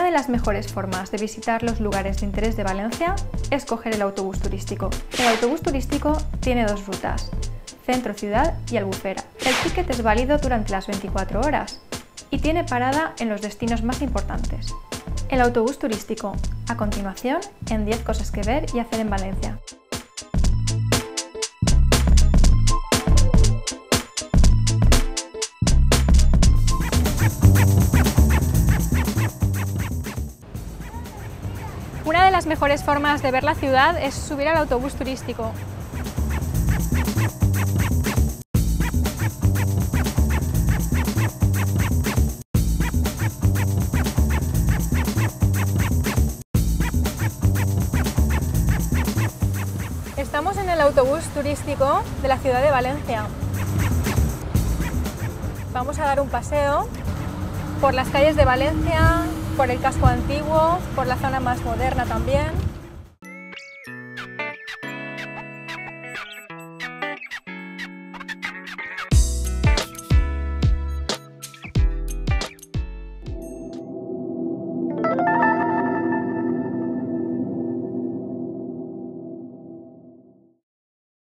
de las mejores formas de visitar los lugares de interés de Valencia es coger el autobús turístico. El autobús turístico tiene dos rutas, Centro Ciudad y Albufera. El ticket es válido durante las 24 horas y tiene parada en los destinos más importantes. El autobús turístico, a continuación, en 10 cosas que ver y hacer en Valencia. Una de las mejores formas de ver la ciudad es subir al autobús turístico. Estamos en el autobús turístico de la ciudad de Valencia. Vamos a dar un paseo por las calles de Valencia, por el casco antiguo, por la zona más moderna también.